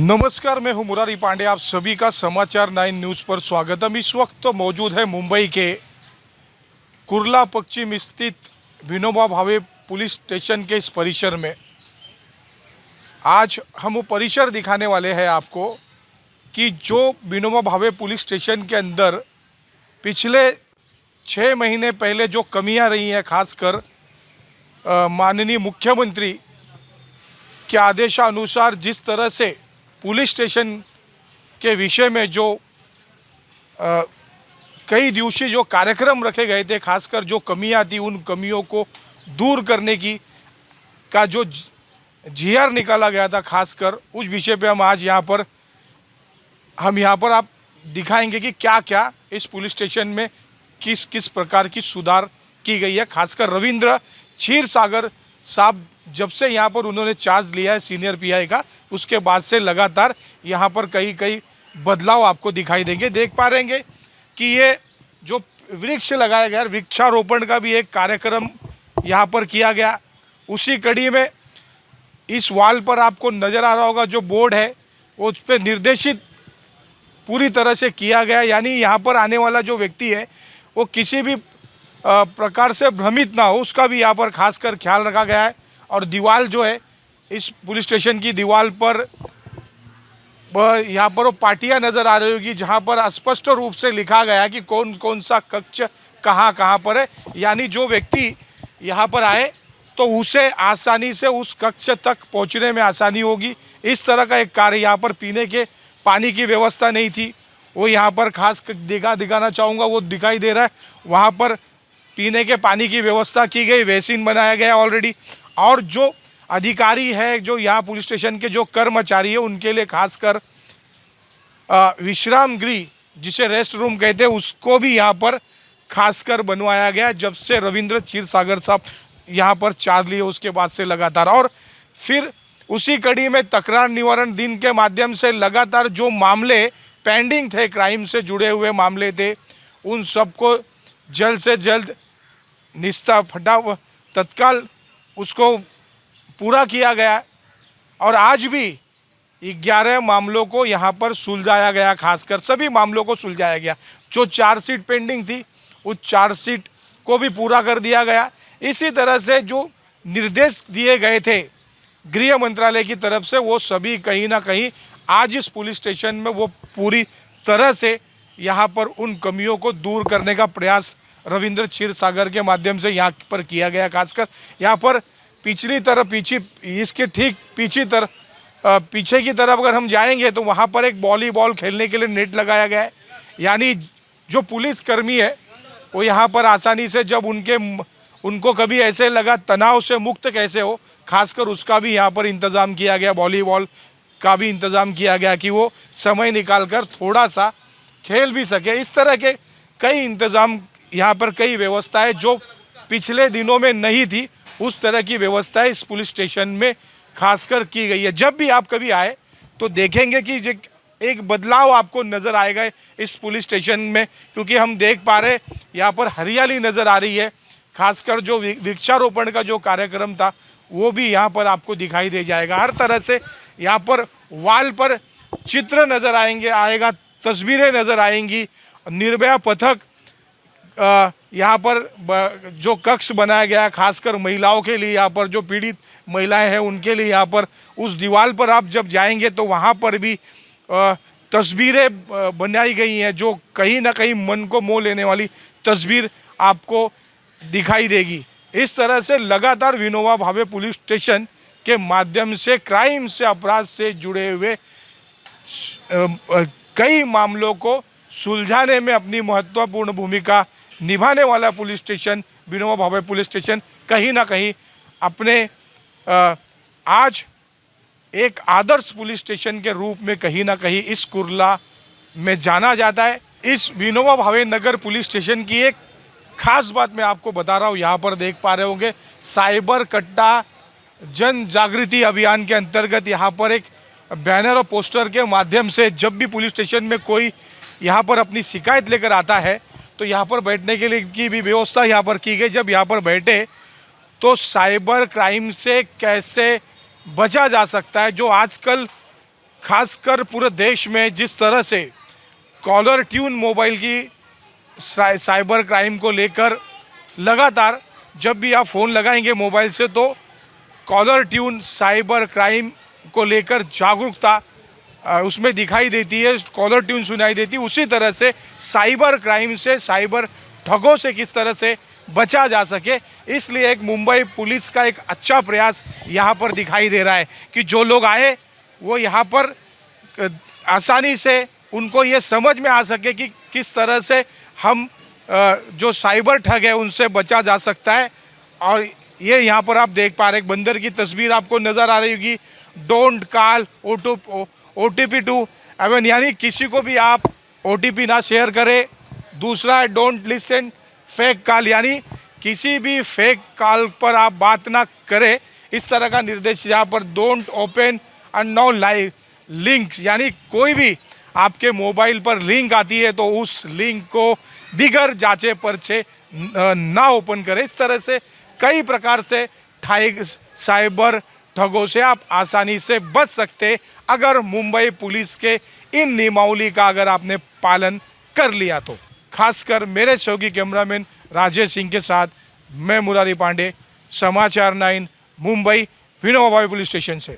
नमस्कार, मैं हूं मुरारी पांडे। आप सभी का समाचार 9 न्यूज़ पर स्वागत। हम इस वक्त तो मौजूद है मुंबई के कुर्ला पश्चिम स्थित विनोबा भावे पुलिस स्टेशन के इस परिसर में। आज हम वो परिसर दिखाने वाले हैं आपको कि जो विनोबा भावे पुलिस स्टेशन के अंदर पिछले 6 महीने पहले जो कमियां रही हैं, खासकर माननीय मुख्यमंत्री के आदेशानुसार जिस तरह से पुलिस स्टेशन के विषय में जो कई दिवसीय जो कार्यक्रम रखे गए थे, खासकर जो कमियां थी उन कमियों को दूर करने की का जो जीआर निकाला गया था, खासकर उस विषय पे हम आज यहाँ पर आप दिखाएंगे कि क्या क्या इस पुलिस स्टेशन में किस किस प्रकार की सुधार की गई है। खासकर रविंद्र क्षीरसागर साहब जब से यहाँ पर उन्होंने चार्ज लिया है सीनियर पीआई का, उसके बाद से लगातार यहाँ पर कई बदलाव आपको दिखाई देंगे। देख पा रहेंगे कि ये जो वृक्ष लगाया गया, वृक्षारोपण का भी एक कार्यक्रम यहाँ पर किया गया। उसी कड़ी में इस वॉल पर आपको नज़र आ रहा होगा जो बोर्ड है वो उस पर निर्देशित पूरी तरह से किया गया, यानी यहाँ पर आने वाला जो व्यक्ति है वो किसी भी प्रकार से भ्रमित ना हो, उसका भी यहाँ पर खासकर ख्याल रखा गया है। और दीवार जो है इस पुलिस स्टेशन की दीवार पर यहाँ पर वो पाटियाँ नज़र आ रही होगी जहाँ पर स्पष्ट रूप से लिखा गया है कि कौन कौन सा कक्ष कहाँ पर है, यानी जो व्यक्ति यहाँ पर आए तो उसे आसानी से उस कक्ष तक पहुँचने में आसानी होगी। इस तरह का एक कार्य यहाँ पर पीने के पानी की व्यवस्था नहीं थी, वो यहाँ पर खास दिखाना चाहूँगा, वो दिखाई दे रहा है। वहाँ पर पीने के पानी की व्यवस्था की गई, बेसिन बनाया गया ऑलरेडी। और जो अधिकारी है, जो यहाँ पुलिस स्टेशन के जो कर्मचारी है, उनके लिए खासकर विश्राम गृह जिसे रेस्ट रूम कहते हैं उसको भी यहाँ पर खासकर बनवाया गया जब से रविंद्र क्षीरसागर साहब यहाँ पर चार्ज लिए उसके बाद से लगातार। और फिर उसी कड़ी में तकरार निवारण दिन के माध्यम से लगातार जो मामले पेंडिंग थे, क्राइम से जुड़े हुए मामले थे, उन सबको जल्द से जल्द तत्काल उसको पूरा किया गया। और आज भी 11 मामलों को यहाँ पर सुलझाया गया, खासकर सभी मामलों को सुलझाया गया। जो चार्जशीट पेंडिंग थी उस चार्जशीट को भी पूरा कर दिया गया। इसी तरह से जो निर्देश दिए गए थे गृह मंत्रालय की तरफ से, वो सभी कहीं ना कहीं आज इस पुलिस स्टेशन में वो पूरी तरह से यहाँ पर उन कमियों को दूर करने का प्रयास रविंद्र क्षीरसागर के माध्यम से यहाँ पर किया गया। खासकर यहाँ पर पिछली तरफ इसके ठीक पीछे की तरफ अगर हम जाएंगे तो वहाँ पर एक वॉलीबॉल खेलने के लिए नेट लगाया गया है, यानी जो पुलिसकर्मी है वो यहाँ पर आसानी से जब उनको कभी ऐसे लगा तनाव से मुक्त कैसे हो, खासकर उसका भी यहाँ पर इंतज़ाम किया गया। वॉलीबॉल का भी इंतज़ाम किया गया कि वो समय निकाल कर थोड़ा सा खेल भी सके। इस तरह के कई इंतज़ाम यहाँ पर, कई व्यवस्थाएं जो पिछले दिनों में नहीं थी, उस तरह की व्यवस्थाएं इस पुलिस स्टेशन में खासकर की गई है। जब भी आप कभी आए तो देखेंगे कि एक बदलाव आपको नज़र आएगा इस पुलिस स्टेशन में, क्योंकि हम देख पा रहे यहाँ पर हरियाली नज़र आ रही है। खासकर जो वृक्षारोपण का जो कार्यक्रम था वो भी यहाँ पर आपको दिखाई दे जाएगा। हर तरह से यहाँ पर वॉल पर चित्र नज़र आएगा, तस्वीरें नज़र आएंगी। निर्भया पथक यहाँ पर जो कक्ष बनाया गया, खासकर महिलाओं के लिए, यहाँ पर जो पीड़ित महिलाएं हैं उनके लिए, यहाँ पर उस दीवार पर आप जब जाएंगे तो वहाँ पर भी तस्वीरें बनाई गई हैं जो कहीं ना कहीं मन को मोह लेने वाली तस्वीर आपको दिखाई देगी। इस तरह से लगातार विनोबा भावे पुलिस स्टेशन के माध्यम से क्राइम से, अपराध से जुड़े हुए कई मामलों को सुलझाने में अपनी महत्वपूर्ण भूमिका निभाने वाला police station Vinoba Bhave police station कहीं ना कहीं अपने आज एक आदर्श पुलिस स्टेशन के रूप में कहीं ना कहीं इस कुर्ला में जाना जाता है। इस विनोबा भावे नगर पुलिस स्टेशन की एक खास बात मैं आपको बता रहा हूँ। यहाँ पर देख पा रहे होंगे साइबर कट्टा जन जागृति अभियान के अंतर्गत यहाँ पर एक बैनर और पोस्टर के माध्यम से जब भी पुलिस स्टेशन में कोई यहाँ पर अपनी शिकायत लेकर आता है तो यहाँ पर बैठने के लिए की भी व्यवस्था यहाँ पर की गई। जब यहाँ पर बैठे तो साइबर क्राइम से कैसे बचा जा सकता है, जो आजकल खासकर पूरे देश में जिस तरह से कॉलर ट्यून मोबाइल की साइबर क्राइम को लेकर लगातार जब भी आप फ़ोन लगाएंगे मोबाइल से तो कॉलर ट्यून साइबर क्राइम को लेकर जागरूकता उसमें दिखाई देती है, कॉलर ट्यून सुनाई देती है। उसी तरह से साइबर क्राइम से, साइबर ठगों से किस तरह से बचा जा सके, इसलिए एक मुंबई पुलिस का एक अच्छा प्रयास यहाँ पर दिखाई दे रहा है कि जो लोग आए वो यहाँ पर आसानी से उनको ये समझ में आ सके कि किस तरह से हम जो साइबर ठग है उनसे बचा जा सकता है। और ये यहाँ पर आप देख पा रहे हैं, बंदर की तस्वीर आपको नज़र आ रही होगी। Don't call OTP to anyone, यानी किसी को भी आप OTP ना शेयर करें। दूसरा है डोंट लिसन फेक कॉल, यानी किसी भी फेक कॉल पर आप बात ना करें। इस तरह का निर्देश यहाँ पर। Don't open unknown live links, यानी कोई भी आपके मोबाइल पर लिंक आती है तो उस लिंक को बिगर जांचे परचे ना ओपन करें। इस तरह से कई प्रकार से साइबर ठगों से आप आसानी से बच सकते अगर मुंबई पुलिस के इन नियमावली का अगर आपने पालन कर लिया तो। खासकर मेरे सहयोगी कैमरामैन राजेश सिंह के साथ मैं मुरारी पांडे, समाचार 9 मुंबई विनोबा भावे पुलिस स्टेशन से।